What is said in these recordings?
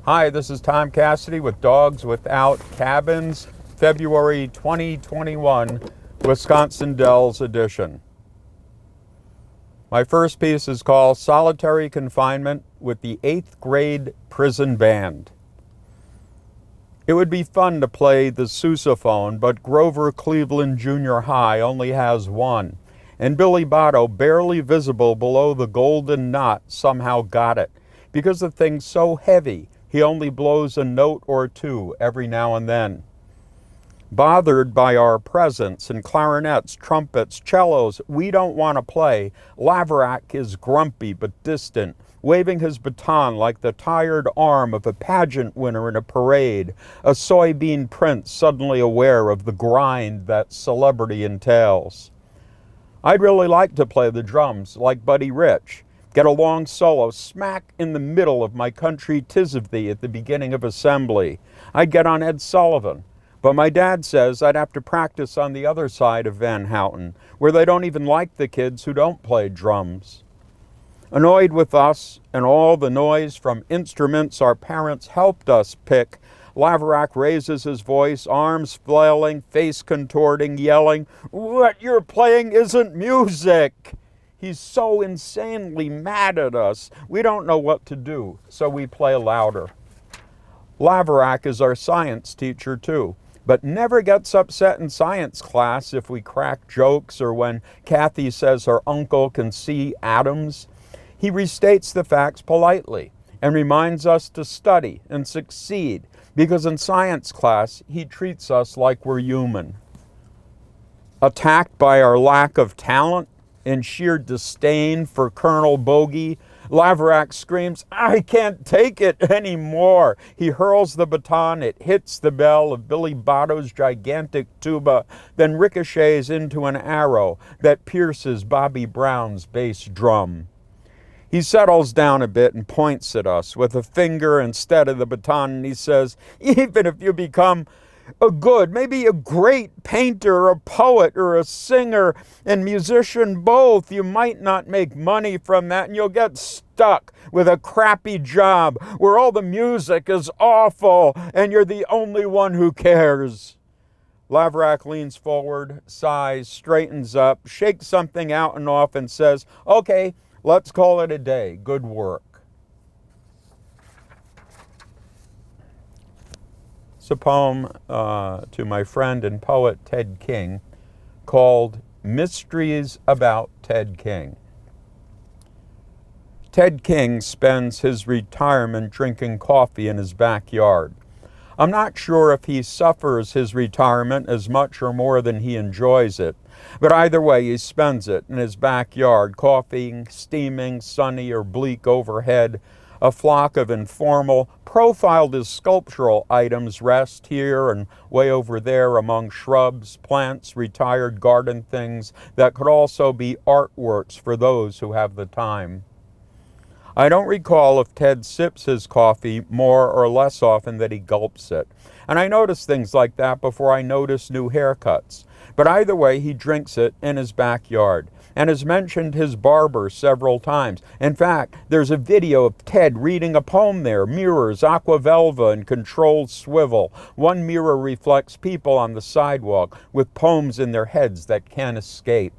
Hi, this is Tom Cassidy with Dogs Without Cabins, February 2021, Wisconsin Dells edition. My first piece is called Solitary Confinement with the 8th Grade Prison Band. It would be fun to play the sousaphone, but Grover Cleveland Junior High only has one, and Billy Botto, barely visible below the golden knot, somehow got it. Because the thing's so heavy, he only blows a note or two every now and then. Bothered by our presence and clarinets, trumpets, cellos we don't want to play, Laverack is grumpy but distant, waving his baton like the tired arm of a pageant winner in a parade, a soybean prince suddenly aware of the grind that celebrity entails. I'd really like to play the drums like Buddy Rich, get a long solo smack in the middle of My Country 'Tis of Thee at the beginning of assembly. I'd get on Ed Sullivan. But my dad says I'd have to practice on the other side of Van Houten, where they don't even like the kids who don't play drums. Annoyed with us and all the noise from instruments our parents helped us pick, Laverack raises his voice, arms flailing, face contorting, yelling, "What you're playing isn't music!" He's so insanely mad at us, we don't know what to do, so we play louder. Laverack is our science teacher too, but never gets upset in science class if we crack jokes or when Kathy says her uncle can see atoms. He restates the facts politely and reminds us to study and succeed, because in science class he treats us like we're human. Attacked by our lack of talent, in sheer disdain for Colonel Bogey, Laverack screams, "I can't take it anymore." He hurls the baton, it hits the bell of Billy Botto's gigantic tuba, then ricochets into an arrow that pierces Bobby Brown's bass drum. He settles down a bit and points at us with a finger instead of the baton, and he says, "Even if you become maybe a great painter, a poet, or a singer and musician both, you might not make money from that, and you'll get stuck with a crappy job where all the music is awful and you're the only one who cares." Laverack leans forward, sighs, straightens up, shakes something out and off and says, "Okay, let's call it a day. Good work." It's a poem to my friend and poet Ted King called Mysteries About Ted King. Ted King spends his retirement drinking coffee in his backyard. I'm not sure if he suffers his retirement as much or more than he enjoys it, but either way he spends it in his backyard, coughing, steaming, sunny or bleak overhead. A flock of informal, profiled as sculptural items rest here and way over there among shrubs, plants, retired garden things that could also be artworks for those who have the time. I don't recall if Ted sips his coffee more or less often than he gulps it. And I notice things like that before I notice new haircuts. But either way, he drinks it in his backyard and has mentioned his barber several times. In fact, there's a video of Ted reading a poem there, mirrors, aquavelva, and controlled swivel. One mirror reflects people on the sidewalk with poems in their heads that can't escape.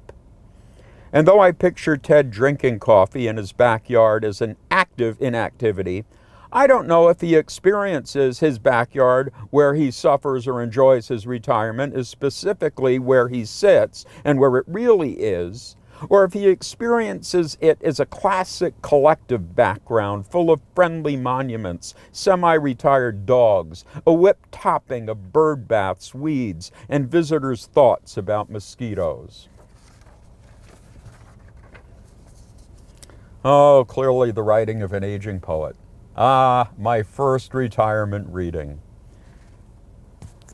And though I picture Ted drinking coffee in his backyard as an active inactivity, I don't know if he experiences his backyard where he suffers or enjoys his retirement is specifically where he sits and where it really is, or if he experiences it as a classic collective background full of friendly monuments, semi-retired dogs, a whipped topping of bird baths, weeds, and visitors' thoughts about mosquitoes. Oh, clearly the writing of an aging poet. Ah, my first retirement reading.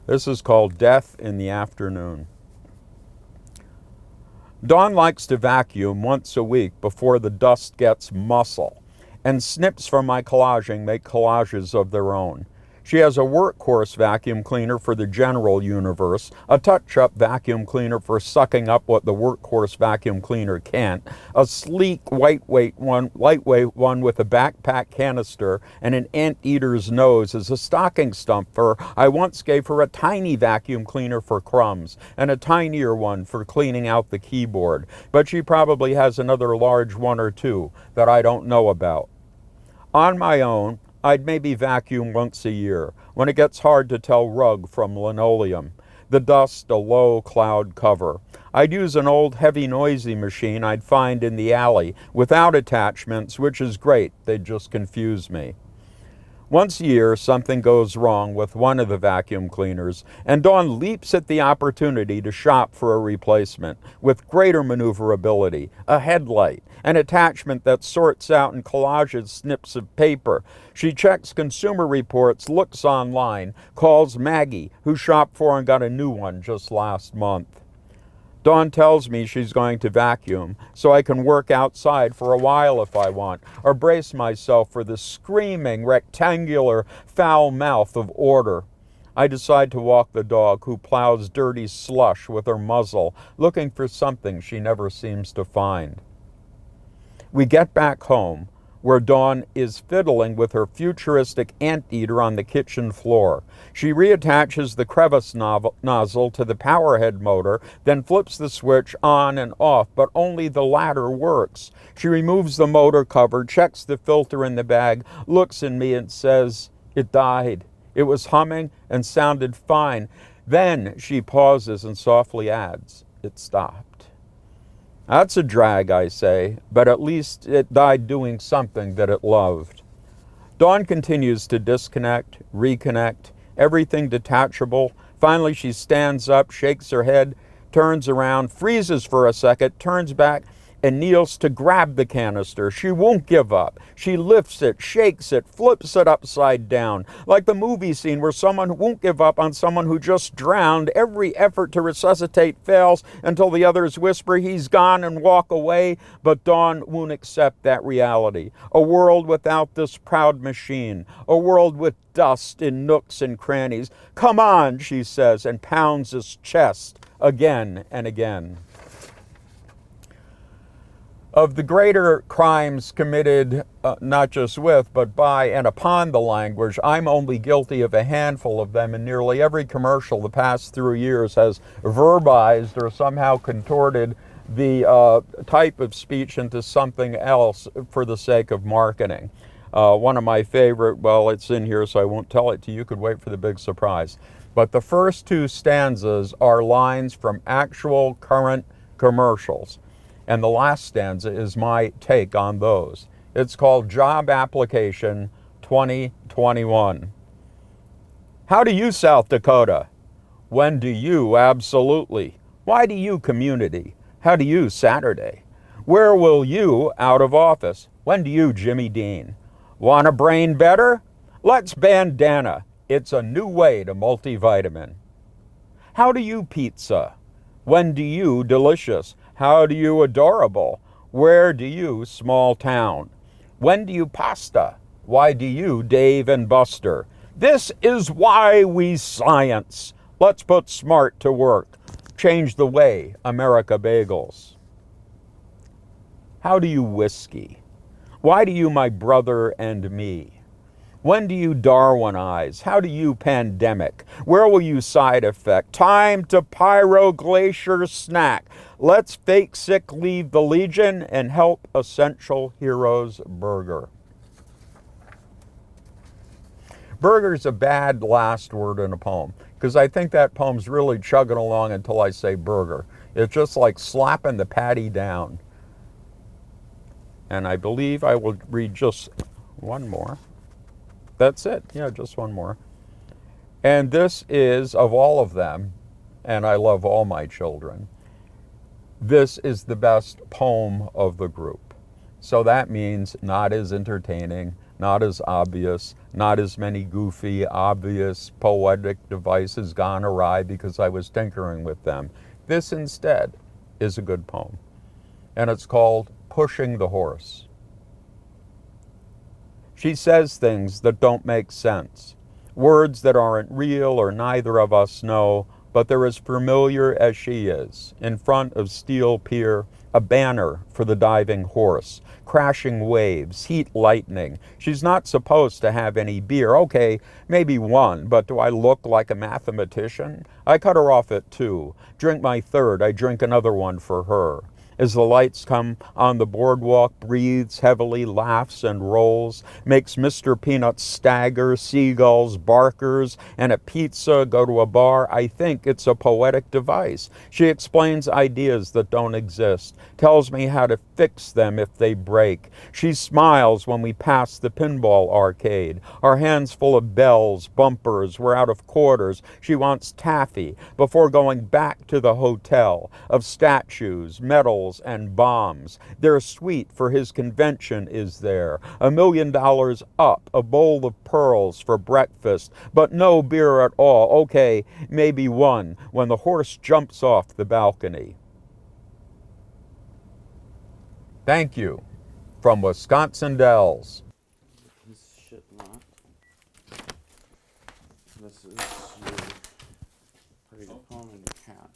This is called Death in the Afternoon. Dawn likes to vacuum once a week before the dust gets muscle, and snips from my collaging make collages of their own. She has a workhorse vacuum cleaner for the general universe, a touch-up vacuum cleaner for sucking up what the workhorse vacuum cleaner can't, a sleek, lightweight one with a backpack canister and an anteater's nose as a stocking stuffer. I once gave her a tiny vacuum cleaner for crumbs and a tinier one for cleaning out the keyboard, but she probably has another large one or two that I don't know about. On my own, I'd maybe vacuum once a year, when it gets hard to tell rug from linoleum, the dust a low cloud cover. I'd use an old heavy noisy machine I'd find in the alley, without attachments, which is great, they'd just confuse me. Once a year, something goes wrong with one of the vacuum cleaners, and Dawn leaps at the opportunity to shop for a replacement with greater maneuverability, a headlight, an attachment that sorts out and collages snips of paper. She checks consumer reports, looks online, calls Maggie, who shopped for and got a new one just last month. Dawn tells me she's going to vacuum, so I can work outside for a while if I want, or brace myself for the screaming, rectangular, foul mouth of order. I decide to walk the dog, who plows dirty slush with her muzzle, looking for something she never seems to find. We get back home, where Dawn is fiddling with her futuristic anteater on the kitchen floor. She reattaches the crevice nozzle to the powerhead motor, then flips the switch on and off, but only the latter works. She removes the motor cover, checks the filter in the bag, looks at me and says, "It died. It was humming and sounded fine." Then she pauses and softly adds, "It stopped." That's a drag, I say, but at least it died doing something that it loved. Dawn continues to disconnect, reconnect, everything detachable. Finally, she stands up, shakes her head, turns around, freezes for a second, turns back, and kneels to grab the canister. She won't give up. She lifts it, shakes it, flips it upside down. Like the movie scene where someone won't give up on someone who just drowned. Every effort to resuscitate fails until the others whisper he's gone and walk away. But Dawn won't accept that reality. A world without this proud machine. A world with dust in nooks and crannies. "Come on," she says, and pounds his chest again and again. Of the greater crimes committed not just with, but by and upon the language, I'm only guilty of a handful of them, and nearly every commercial the past 3 years has verbized or somehow contorted the type of speech into something else for the sake of marketing. One of my favorite, well, it's in here so I won't tell it to you, could wait for the big surprise. But the first two stanzas are lines from actual current commercials. And the last stanza is my take on those. It's called Job Application 2021. How do you, South Dakota? When do you, absolutely? Why do you, community? How do you, Saturday? Where will you, out of office? When do you, Jimmy Dean? Want a brain better? Let's bandana. It's a new way to multivitamin. How do you, pizza? When do you, delicious? How do you, adorable? Where do you, small town? When do you, pasta? Why do you, Dave and Buster? This is why we science. Let's put smart to work. Change the way, America bagels. How do you, whiskey? Why do you, my brother and me? When do you, Darwinize? How do you, pandemic? Where will you, side effect? Time to pyro glacier snack. Let's fake sick leave the legion and help essential heroes burger. Burger's a bad last word in a poem, because I think that poem's really chugging along until I say burger. It's just like slapping the patty down. And I believe I will read just one more. That's it. Yeah, just one more. And this is, of all of them, and I love all my children, this is the best poem of the group. So that means not as entertaining, not as obvious, not as many goofy, obvious, poetic devices gone awry because I was tinkering with them. This instead is a good poem. And it's called Pushing the Horse. She says things that don't make sense. Words that aren't real or neither of us know, but they're as familiar as she is. In front of Steel Pier, a banner for the diving horse. Crashing waves, heat lightning. She's not supposed to have any beer. Okay, maybe one, but do I look like a mathematician? I cut her off at 2. Drink my third, I drink another one for her. As the lights come on the boardwalk, breathes heavily, laughs and rolls, makes Mr. Peanut stagger, seagulls, barkers, and a pizza go to a bar. I think it's a poetic device. She explains ideas that don't exist, tells me how to fix them if they break. She smiles when we pass the pinball arcade, our hands full of bells, bumpers, we're out of quarters. She wants taffy before going back to the hotel, of statues, medals, and bombs. Their suite for his convention is there. $1 million up, a bowl of pearls for breakfast, but no beer at all. Okay, maybe one, when the horse jumps off the balcony. Thank you. From Wisconsin Dells. This shit locked. This is your pretty phone and your cat.